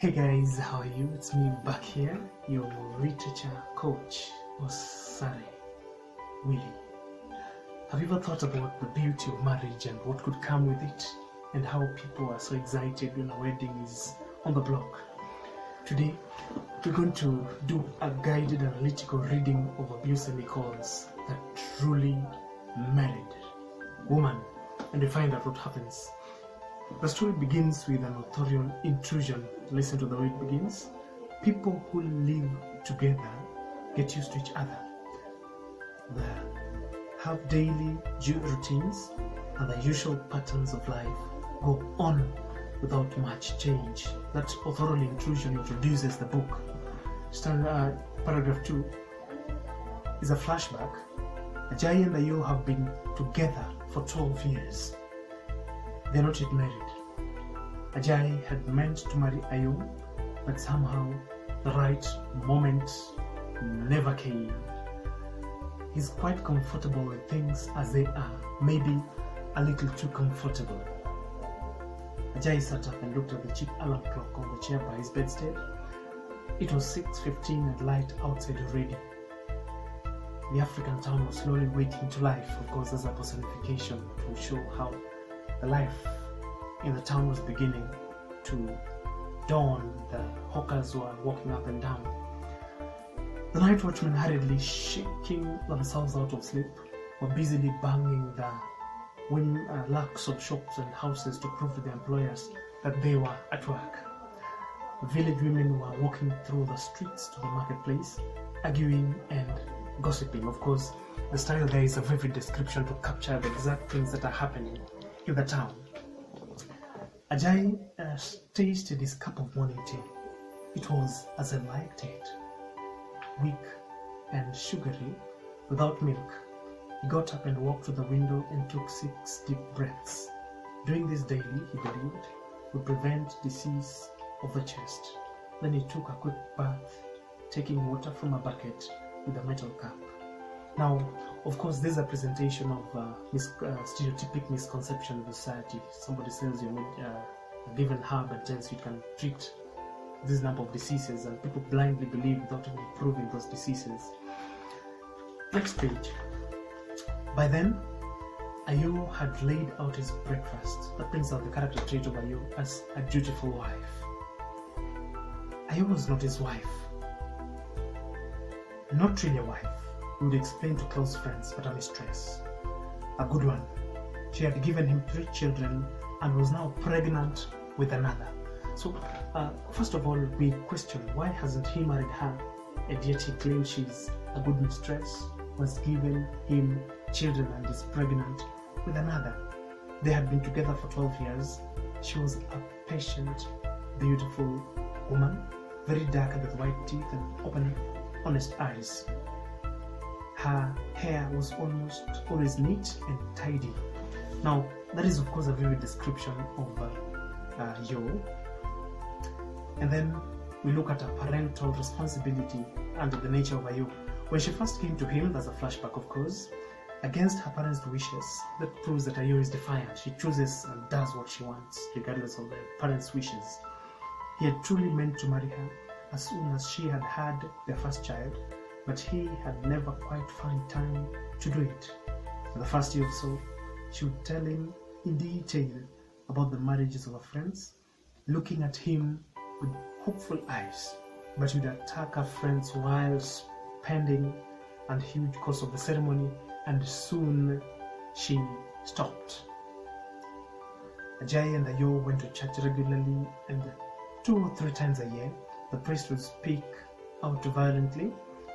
Hey guys, how are you? It's me back here, your literature coach, Osare Willie. Have you ever thought about the beauty of marriage and what could come with it, and how people are so excited when a wedding is on the block? Today, we're going to do a guided analytical reading of Abuse and Nicol's That Truly Married Woman, and we find out what happens. The story begins with an authorial intrusion. Listen to the way it begins. People who live together get used to each other. They have daily routines, and the usual patterns of life go on without much change. That authorial intrusion introduces the book. Paragraph 2 is a flashback. Ajay and Ayo have been together for 12 years. They're not yet married. Ajay had meant to marry Ayo, but somehow the right moment never came. He's quite comfortable with things as they are, maybe a little too comfortable. Ajay sat up and looked at the cheap alarm clock on the chair by his bedstead. It was 6:15 and light outside already. The African town was slowly waking to life, of course, as a personification to show how the life in the town was beginning to dawn. The hawkers were walking up and down. The night watchmen, hurriedly shaking themselves out of sleep, were busily banging the locks of shops and houses to prove to their employers that they were at work. Village women were walking through the streets to the marketplace, arguing and gossiping. Of course, the style there is a vivid description to capture the exact things that are happening in the town. Ajay tasted his cup of morning tea. It was as I liked it, weak and sugary, without milk. He got up and walked to the window and took 6 deep breaths. Doing this daily, he believed, would prevent disease of the chest. Then he took a quick bath, taking water from a bucket with a metal cup. Now, of course, this is a presentation of stereotypic misconception of society. Somebody sells you a given herb and tells you can treat this number of diseases, and people blindly believe without even proving those diseases. Next page. By then, Ayo had laid out his breakfast. That brings out the character trait of Ayo as a dutiful wife. Ayo was not his wife. Not really a wife, he would explain to close friends, but a mistress. A good one. She had given him 3 children and was now pregnant with another. So, first of all, we question why hasn't he married her, and yet he claims she's a good mistress, was given him children and is pregnant with another. They had been together for 12 years. She was a patient, beautiful woman, very dark with white teeth and open, honest eyes. Her hair was almost always neat and tidy. Now, that is of course a vivid description of Yo. And then we look at her parental responsibility and the nature of Ayo. When she first came to him, there's a flashback of course, against her parents' wishes. That proves that Ayo is defiant. She chooses and does what she wants, regardless of the parents' wishes. He had truly meant to marry her as soon as she had had their first child, but he had never quite found time to do it. For the first year or so, she would tell him in detail about the marriages of her friends, looking at him with hopeful eyes, but would attack her friends while spending a huge cost of the ceremony, and soon she stopped. Ajay and Ayo went to church regularly, and 2 or 3 times a year, the priest would speak out violently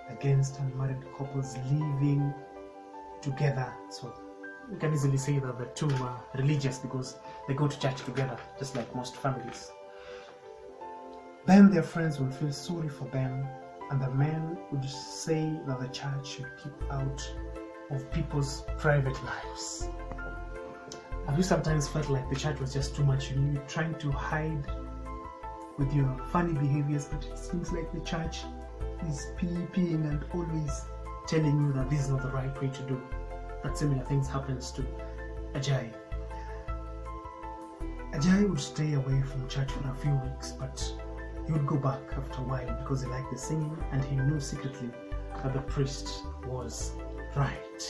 against unmarried couples living together. So you can easily say that the two are religious because they go to church together, just like most families. Then their friends would feel sorry for them, and the men would say that the church should keep out of people's private lives. Have you sometimes felt like the church was just too much? You're trying to hide with your funny behaviors, but it seems like the church is peeing and always telling you that this is not the right way to do. That similar things happens to Ajay. Ajay would stay away from church for a few weeks, but He would go back after a while because he liked the singing and he knew secretly that the priest was right.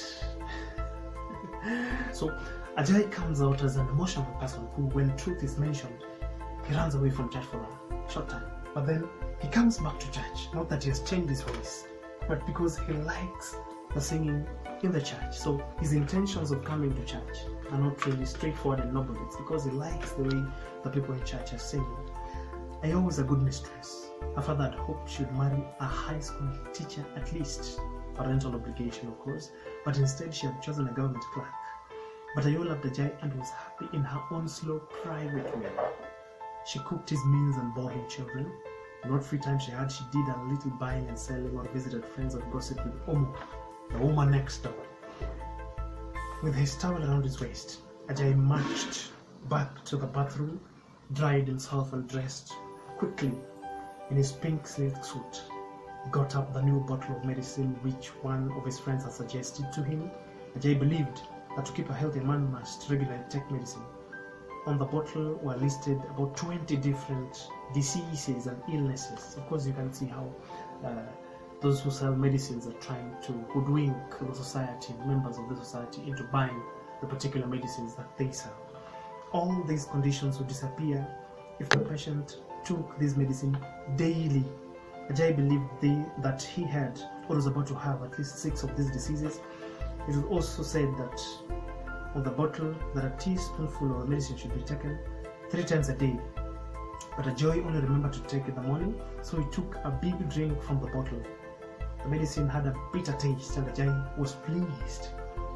So Ajay comes out as an emotional person who, when truth is mentioned, he runs away from church for a short time. But then he comes back to church, not that he has changed his ways, but because he likes the singing in the church. So his intentions of coming to church are not really straightforward and noble. It's because he likes the way the people in church are singing. Ayo was a good mistress. Her father had hoped she would marry a high school teacher at least, parental obligation of course, but instead she had chosen a government clerk. But Ayo loved Ajay and was happy in her own slow, private way. She cooked his meals and bore him children. In what free time she had, she did a little buying and selling or visited friends or gossiped with Omo, the woman next door. With his towel around his waist, Ajay marched back to the bathroom, dried himself and dressed quickly in his pink silk suit. He got up the new bottle of medicine which one of his friends had suggested to him. Ajay believed that to keep a healthy man must regularly take medicine. On the bottle were listed about 20 different diseases and illnesses. Of course, you can see how those who sell medicines are trying to hoodwink the society, members of the society, into buying the particular medicines that they sell. All these conditions would disappear if the patient took this medicine daily. Ajay believed that he had or was about to have at least 6 of these diseases. It was also said that on the bottle that a teaspoonful of medicine should be taken 3 times a day. But Ajay only remembered to take it in the morning, so he took a big drink from the bottle. The medicine had a bitter taste and Ajay was pleased.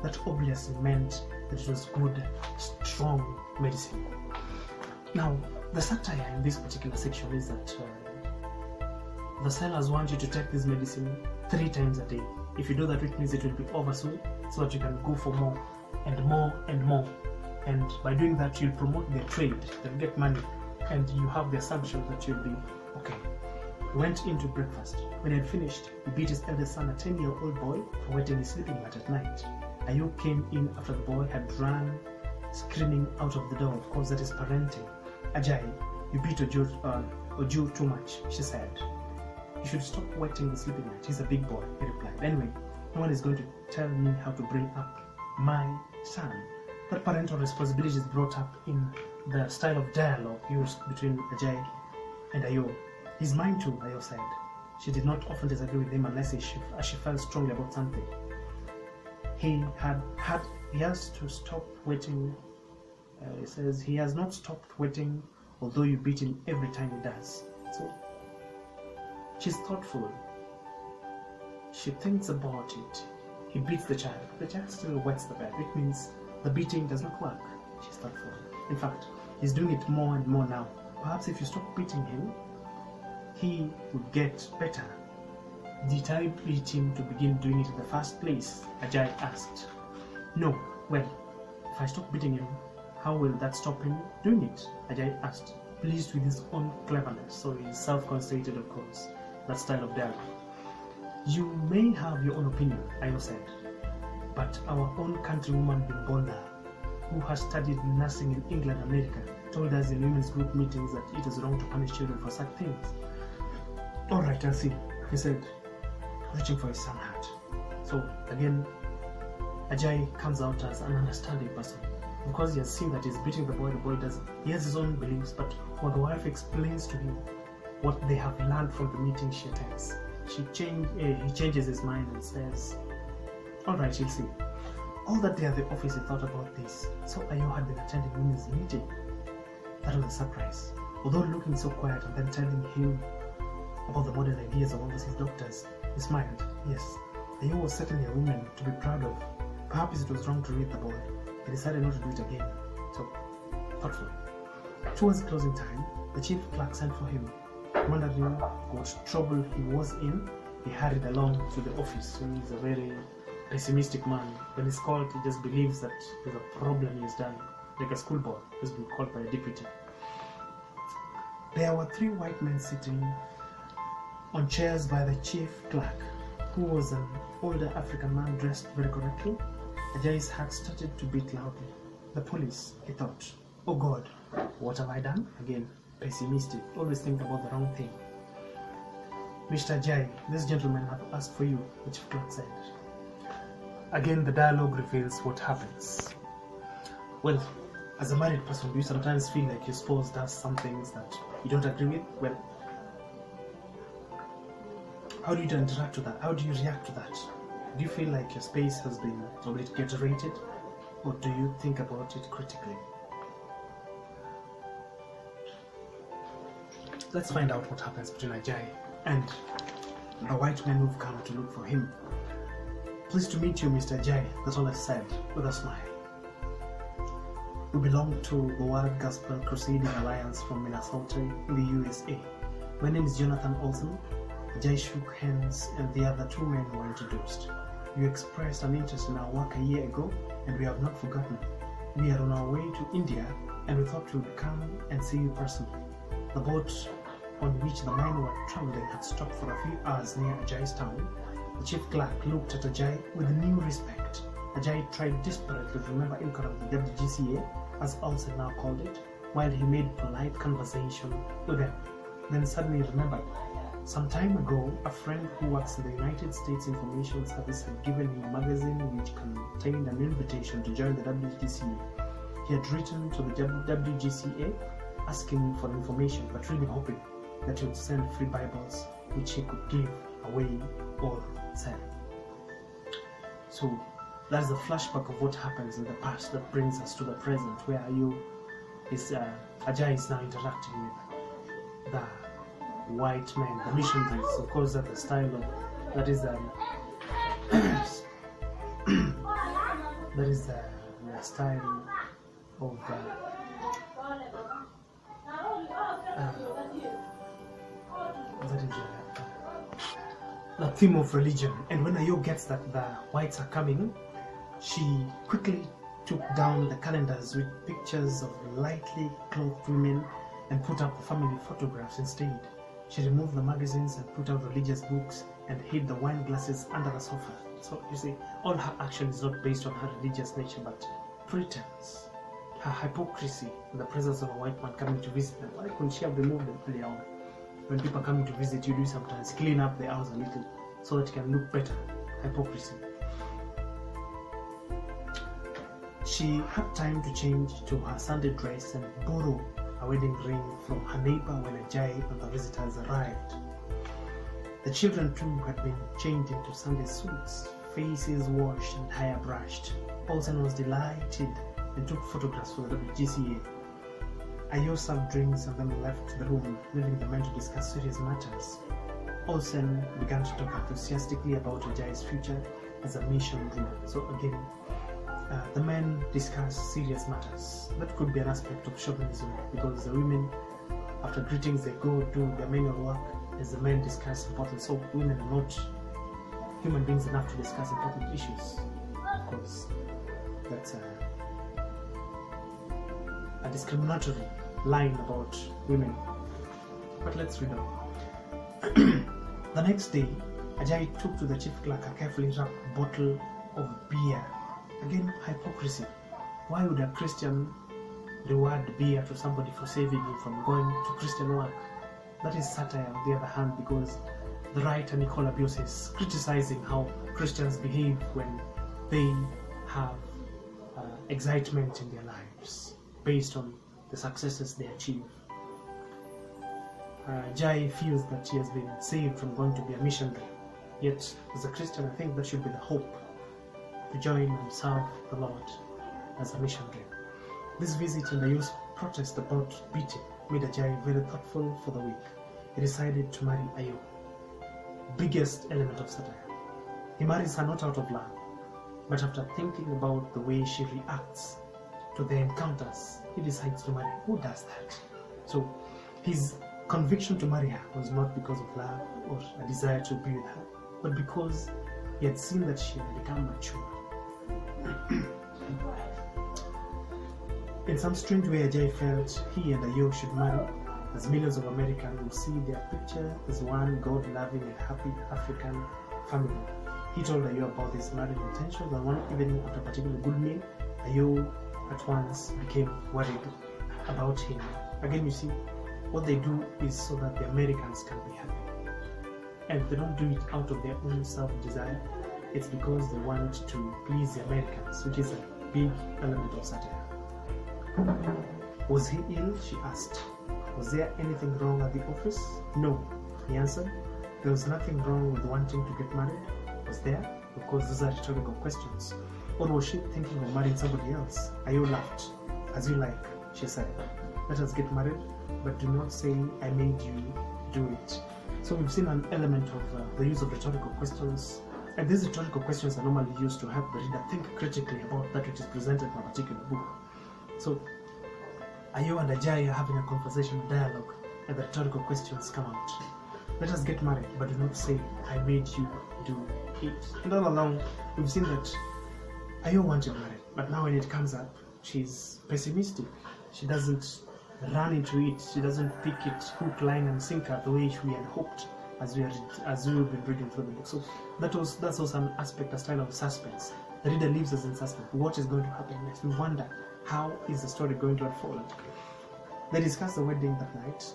That obviously meant that it was good, strong medicine. Now, the satire in this particular section is that the sellers want you to take this medicine 3 times a day. If you do that, it means it will be oversold, so that you can go for more and more and more. And by doing that, you'll promote their trade, they'll get money, and you have the assumption that you'll be okay. He went into breakfast. When he had finished, he beat his eldest son, a 10-year-old boy, for wetting his sleeping mat at night. Ayo came in after the boy had run screaming out of the door. Of course, that is parenting. Ajay, you beat Oju too much, she said. You should stop wetting the sleeping mat. He's a big boy, he replied. Anyway, no one is going to tell me how to bring up my son. That parental responsibility is brought up in the style of dialogue used between Ajay and Ayo. He's mine too, Ayo said. She did not often disagree with him unless she felt strongly about something. He has to stop wetting. He says he has not stopped wetting, although you beat him every time he does. So she's thoughtful. She thinks about it. He beats the child. The child still wets the bed. It means the beating does not work. She's thoughtful. In fact, he's doing it more and more now. Perhaps if you stop beating him, he would get better. Did I beat him to begin doing it in the first place? Ajay asked. No. Well, if I stop beating him, how will that stop him doing it? Ajay asked, pleased with his own cleverness. So he's self-conceited, of course. That style of dialogue. You may have your own opinion, Ayo said, but our own countrywoman Bimbola, who has studied nursing in England and America, told us in women's group meetings that it is wrong to punish children for such things. All right, I'll see, he said, reaching for his sun hat. So again, Ajay comes out as an understanding person. Because he has seen that he's beating the boy doesn't. He has his own beliefs, but when the wife explains to him what they have learned from the meeting she attends, he changes his mind and says, all right, he'll see. All that day at the office he thought about this. So Ayo had been attending women's meeting. That was a surprise. Although looking so quiet and then telling him about the modern ideas of overseas doctors, he smiled. Yes, Ayo was certainly a woman to be proud of. Perhaps it was wrong to read the boy. He decided not to do it again. So, thoughtful. Towards closing time, the chief clerk sent for him. Wondering what trouble he was in, he hurried along to the office. He's a very pessimistic man. When he's called, he just believes that there's a problem he's done, like a schoolboy who's been called by a deputy. There were 3 white men sitting on chairs by the chief clerk, who was an older African man dressed very correctly. Ajay's heart started to beat loudly. The police, he thought. Oh God, what have I done? Again, pessimistic, always think about the wrong thing. Mr. Jai, this gentleman have asked for you, the chief clerk said. Again, the dialogue reveals what happens. Well, as a married person, do you sometimes feel like your spouse does some things that you don't agree with? Well, how do you interact with that? How do you react to that? Do you feel like your space has been obliterated, or do you think about it critically? Let's find out what happens between Ajay and the white men who've come to look for him. Pleased to meet you, Mr. Ajay, that's all I said, with a smile. We belong to the World Gospel Crusading Alliance from Minnesota in the USA. My name is Jonathan Olson. Ajay shook hands and the other two men were introduced. You expressed an interest in our work a year ago and we have not forgotten. We are on our way to India and we thought we would come and see you personally. The boat on which the men were traveling had stopped for a few hours near Ajay's town. The chief clerk looked at Ajay with new respect. Ajay tried desperately to remember incorrectly WGCA, as Olsen now called it, while he made polite conversation with them. Then suddenly remembered. Some time ago, a friend who works in the United States Information Service had given him a magazine which contained an invitation to join the WGCA. He had written to the WGCA asking for information, but really hoping that he would send free Bibles which he could give away or sell. So that's the flashback of what happens in the past that brings us to the present, where Ajay is now interacting with the white men, the missionaries. Of course, that's the style of that is the style of the theme of religion. And when Ayo gets that the whites are coming, she quickly took down the calendars with pictures of lightly clothed women and put up the family photographs instead. She removed the magazines and put out religious books and hid the wine glasses under the sofa. So you see, all her action is not based on her religious nature but pretense. Her hypocrisy in the presence of a white man coming to visit them. Why couldn't she have removed them earlier on? When people are coming to visit you, do sometimes clean up the house a little so that it can look better. Hypocrisy. She had time to change to her Sunday dress and borrow a wedding ring from her neighbor when Ajay and the visitors arrived. The children too had been changed into Sunday suits, faces washed and hair brushed. Olsen was delighted and took photographs for the WGCA. Ayo served drinks and then left the room, leaving the men to discuss serious matters. Olsen began to talk enthusiastically about Ajay's future as a missionary. So again, the men discussed serious matters. That could be an aspect of chauvinism, because the women, after greetings, they go do their manual work as the men discuss important. So women are not human beings enough to discuss important issues. Of course, that's a discriminatory line about women. But let's read on. The next day, Ajay took to the chief clerk a carefully wrapped bottle of beer. Again, hypocrisy. Why would a Christian reward beer to somebody for saving you from going to Christian work? That is satire on the other hand, because the writer Nicol is criticizing how Christians behave when they have excitement in their lives based on the successes they achieve. Jai feels that he has been saved from going to be a missionary. Yet, as a Christian, I think that should be the hope, to join and serve the Lord as a missionary. This visit and the youth's protest about beating made Ajay very thoughtful for the week. He decided to marry Ayo. Biggest element of satire. He marries her not out of love, but after thinking about the way she reacts to their encounters, he decides to marry. Who does that? So his conviction to marry her was not because of love or a desire to be with her, but because he had seen that she had become mature. In some strange way, Ajay felt he and Ayo should marry, as millions of Americans will see their picture as one God-loving and happy African family. He told Ayo about his marriage intentions, and one evening after a particularly good meal, Ayo at once became worried about him. Again, you see, what they do is so that the Americans can be happy. And they don't do it out of their own self-desire. It's because they want to please the Americans, which is a big element of satire. Was he ill? She asked. Was there anything wrong at the office? No, he answered. There was nothing wrong with wanting to get married. Was there? Of course, these are rhetorical questions. Or was she thinking of marrying somebody else? Ayo laughed. As you like, she said. Let us get married, but do not say I made you do it. So we've seen an element of the use of rhetorical questions. And these rhetorical questions are normally used to help the reader think critically about that which is presented in a particular book. So Ayo and Ajay are having a conversation, a dialogue, and the rhetorical questions come out. Let us get married, but do not say I made you do it. And all along, we've seen that Ayo wanted married, but now when it comes up, she's pessimistic. She doesn't run into it. She doesn't pick it hook, line, and sinker the way we had hoped as we've been reading through the book. So that's also an aspect, a style of suspense. The reader leaves us in suspense. What is going to happen next? We wonder, how is the story going to unfold? They discussed the wedding that night.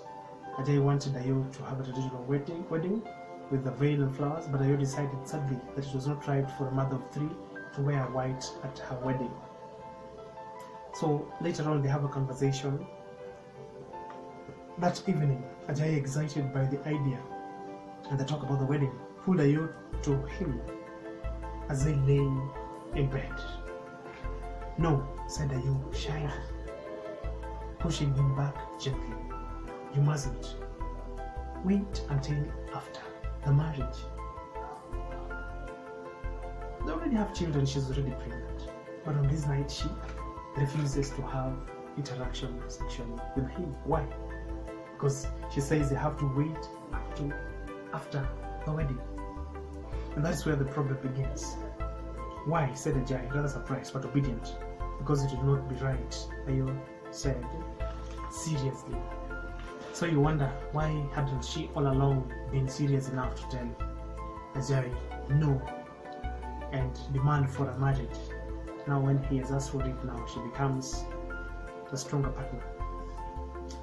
Ajay wanted Ayo to have a traditional wedding with a veil and flowers, but Ayo decided sadly that it was not right for a mother of three to wear white at her wedding. So later on they have a conversation. That evening, Ajay, excited by the idea and the talk about the wedding, pulled Ayo to him as they lay in bed. No, said Ayo shyly, pushing him back gently. You mustn't. Wait until after the marriage. They already have children, she's already pregnant. But on this night, she refuses to have interaction sexually with him. Why? Because she says they have to wait up to after the wedding. And that's where the problem begins. Why? Said Ajay, rather surprised but obedient. Because it would not be right, Ayo said seriously. So you wonder, why hadn't she all along been serious enough to tell Ajay no and demand for a marriage? Now when he has asked for it, now she becomes the stronger partner.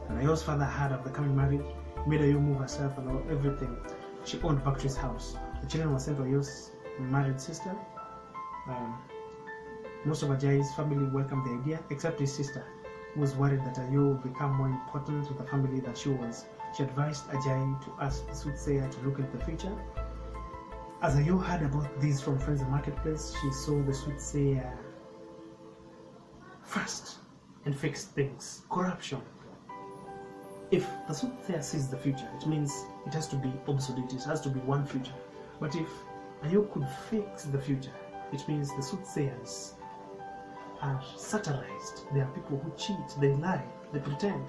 And Ayo's father heard of the coming marriage, made Ayo move herself and everything she owned back to his house. The children were sent to Ayo's married sister. Most of Ajay's family welcomed the idea, except his sister, who was worried that Ayo would become more important to the family than she was. She advised Ajay to ask the soothsayer to look into the future. As Ayo heard about this from friends in the marketplace, she saw the soothsayer first and fixed things. Corruption. If the soothsayer sees the future, it means it has to be obsolete, it has to be one future. But if Ayo could fix the future, it means the soothsayers are satirized. They are people who cheat, they lie, they pretend,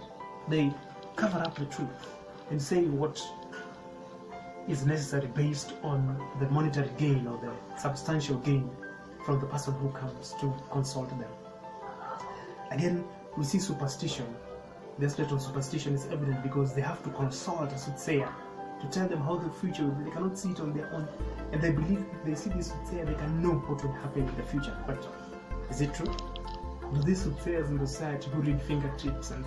they cover up the truth and say what is necessary based on the monetary gain or the substantial gain from the person who comes to consult them. Again, we see superstition. The aspect of superstition is evident because they have to consult a soothsayer to tell them how the future will be. They cannot see it on their own, and they believe if they see this soothsayer, they can know what will happen in the future. But is it true? Do these soothsayers in the society who read fingertips and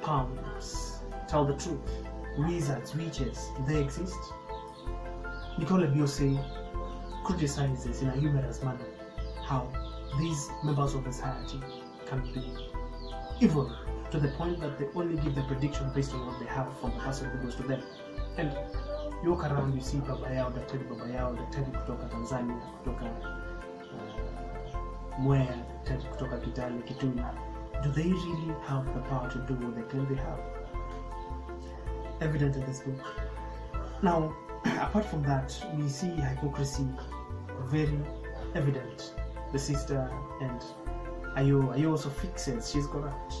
palms tell the truth? Wizards, witches, do they exist? Nicol criticizes in a humorous manner how these members of the society can be evil to the point that they only give the prediction based on what they have from the person who goes to them. And you walk around, you see Baba Yao, daktari kutoka Tanzania, kutoka Mwea, daktari kutoka Kitale, Kitui. Do they really have the power to do what they claim they have? Evident in this book. Now, apart from that, we see hypocrisy very evident. The sister and Ayo also fixes she's corrupt.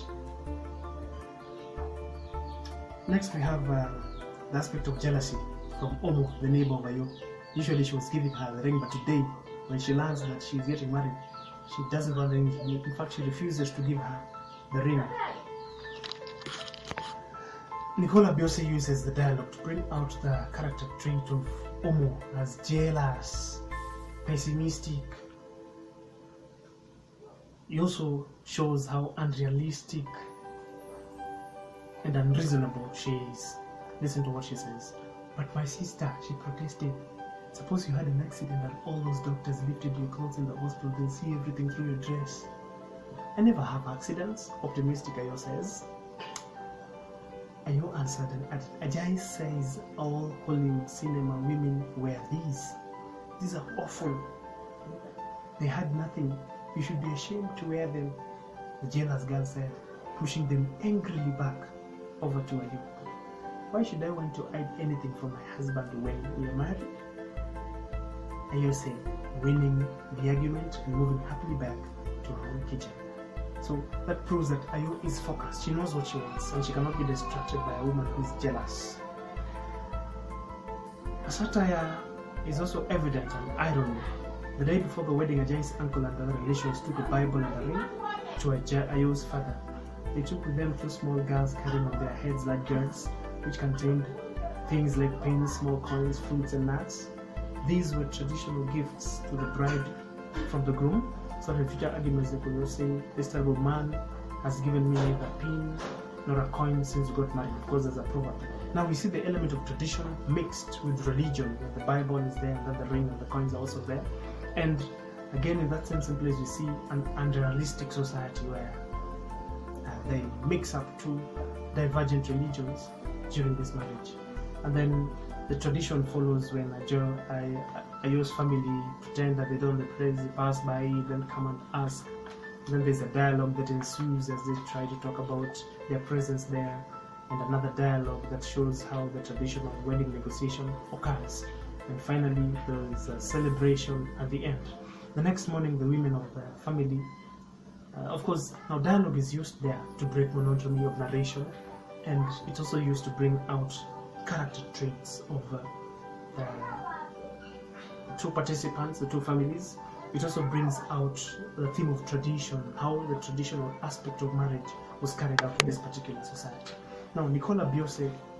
Next we have the aspect of jealousy from Omo, the neighbor of Ayo. Usually she was giving her the ring, but today when she learns that she's getting married, she doesn't want the ring. In fact, she refuses to give her the ring. Nicol uses the dialogue to bring out the character trait of Omo as jealous, pessimistic. He also shows how unrealistic and unreasonable she is. Listen to what she says. But my sister, she protested. Suppose you had an accident and all those doctors lifted your clothes in the hospital, they'll see everything through your dress. I never have accidents, optimistic Ayo says. Ayo answered, and Ajay says all Hollywood cinema women wear these. These are awful. They had nothing. You should be ashamed to wear them, the jealous girl said, pushing them angrily back over to Ayo. Why should I want to hide anything from my husband when we are married? Ayo said, winning the argument and moving happily back to her own kitchen. So that proves that Ayo is focused. She knows what she wants and she cannot be distracted by a woman who is jealous. A satire is also evident and irony. The day before the wedding, Ajay's uncle and other relations took a Bible and a ring to Ayo's father. They took with them 2 small girls carrying on their heads large jars, which contained things like pins, small coins, fruits, and nuts. These were traditional gifts to the bride from the groom. So in future arguments, they could say, this terrible man has given me neither a pin nor a coin since we got married. Of course, there's a proverb. Now we see the element of tradition mixed with religion. The Bible is there, and then the ring and the coins are also there. And again, in that same place, we see an unrealistic society where they mix up 2 divergent religions during this marriage. And then the tradition follows when Ayo's family pretend that they don't let the pass by, then come and ask. And then there's a dialogue that ensues as they try to talk about their presence there, and another dialogue that shows how the traditional wedding negotiation occurs. And finally, there is a celebration at the end. The next morning, the women of the family, of course, now dialogue is used there to break monotony of narration, and it's also used to bring out character traits of the 2 participants, the 2 families. It also brings out the theme of tradition, how the traditional aspect of marriage was carried out in this particular society. Now, Nicol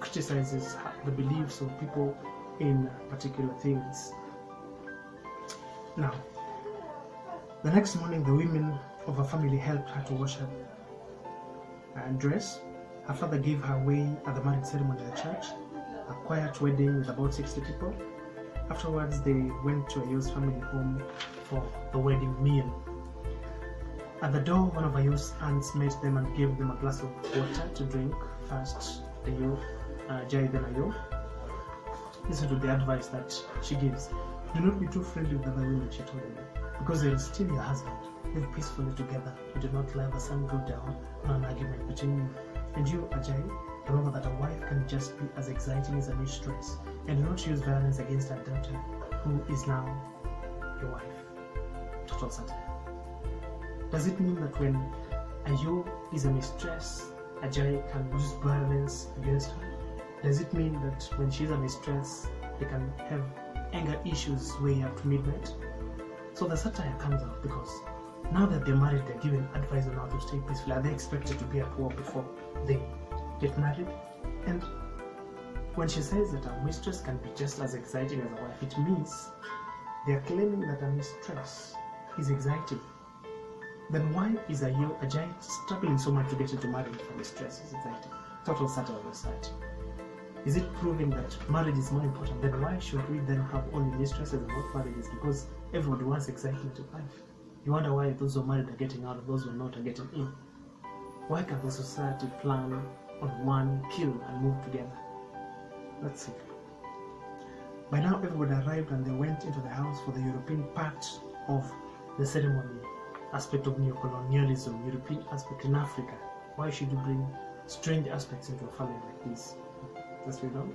criticizes the beliefs of people in particular things. Now, the next morning, the women of her family helped her to wash her dress. Her father gave her away at the marriage ceremony at the church, a quiet wedding with about 60 people. Afterwards, they went to Ayo's family home for the wedding meal. At the door, one of Ayo's aunts met them and gave them a glass of water to drink. First Ajay, then Ayo. Listen to the advice that she gives. Do not be too friendly with other women, she told them, because they are still your husband. Live peacefully together. You do not let the sun go down on an argument between you. And you, Ajay, remember that a wife can just be as exciting as a mistress, and do not use violence against her daughter, who is now your wife. Total satire. Does it mean that when Ayo is a mistress, Ajay can use violence against her? Does it mean that when she's a mistress, they can have anger issues way up to midnight? So the satire comes out because now that they're married, they're given advice on how to stay peaceful. Are they expected to be at war before they get married? And when she says that a mistress can be just as exciting as a wife, it means they're claiming that a mistress is exciting. Then why is Ajay struggling so much to get into marriage if a mistress is exciting? Total satire of the society. Is it proving that marriage is more important? Then why should we then have only mistresses and not marriages? Because everybody wants excitement in life. You wonder why those who are married are getting out and those who are not are getting in. Why can't the society plan on one, kill and move together? Let's see. By now everybody arrived and they went into the house for the European part of the ceremony. Aspect of neocolonialism, European aspect in Africa. Why should you bring strange aspects into a family like this? Let's read on.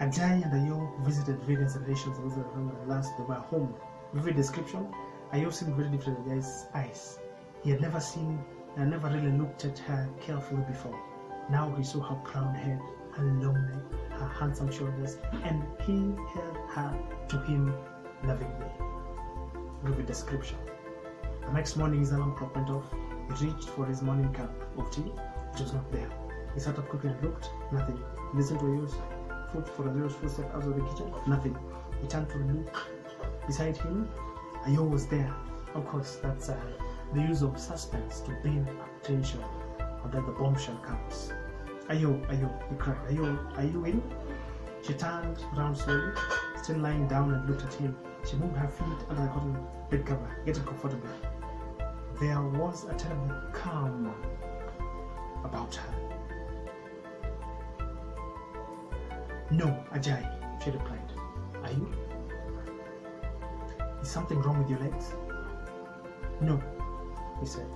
Ajay and Ayo visited various relations of the family. Last they were home. Vivid description. Ayo seemed very different in Ajay's eyes. He had never really looked at her carefully before. Now he saw her proud head, her long neck, her handsome shoulders, and he held her to him lovingly. Vivid description. The next morning his alarm clock went off. He reached for his morning cup of tea. It was not there. He sat up quickly and looked. Nothing. He listened to Ayo's footsteps out of the kitchen. Nothing. He turned to look beside him. Ayo was there. Of course, that's the use of suspense to build up tension And then the bombshell comes. Ayo, he cried. Are you in? She turned around slowly, still lying down, and looked at him. She moved her feet under the cotton bed cover, getting comfortable. There was a terrible calm about her. No, Ajay, she replied. Are you? Is something wrong with your legs? No, he said.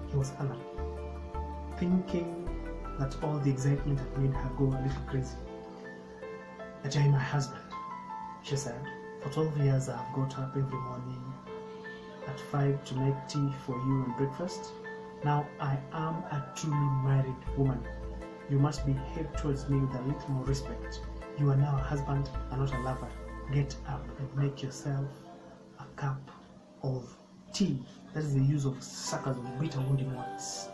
He was alert, thinking that all the excitement had made her go a little crazy. Ajay, my husband, she said. For 12 years I have got up every morning at 5 to make tea for you and breakfast. Now I am a truly married woman. You must behave towards me with a little more respect. You are now a husband and not a lover. Get up and make yourself a cup of tea. That is the use of sarcasm, bitter wounding words.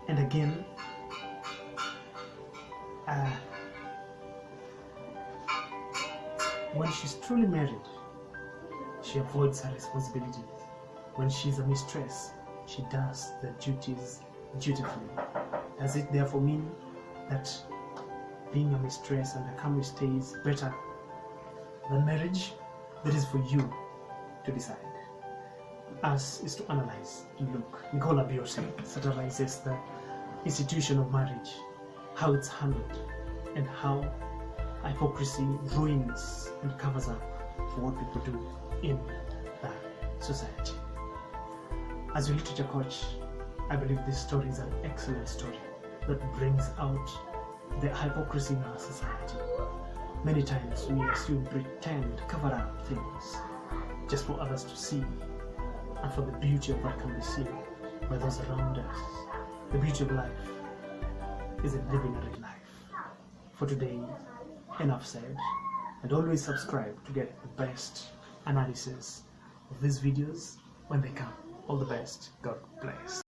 And again, when she's truly married, she avoids her responsibilities. When she's a mistress, she does the duties dutifully. Does it therefore mean that being a mistress and a family stay is better than marriage? That is for you to decide. Us is to analyze, to look. Nicol satirizes the institution of marriage, how it's handled, and how hypocrisy ruins and covers up for what people do in the society. As a literature coach, I believe this story is an excellent story that brings out the hypocrisy in our society. Many times we assume, pretend, cover up things just for others to see, and for the beauty of what can be seen by those around us. The beauty of life is in living a real life. For today, enough said, and always subscribe to get the best analysis of these videos when they come. All the best. God bless.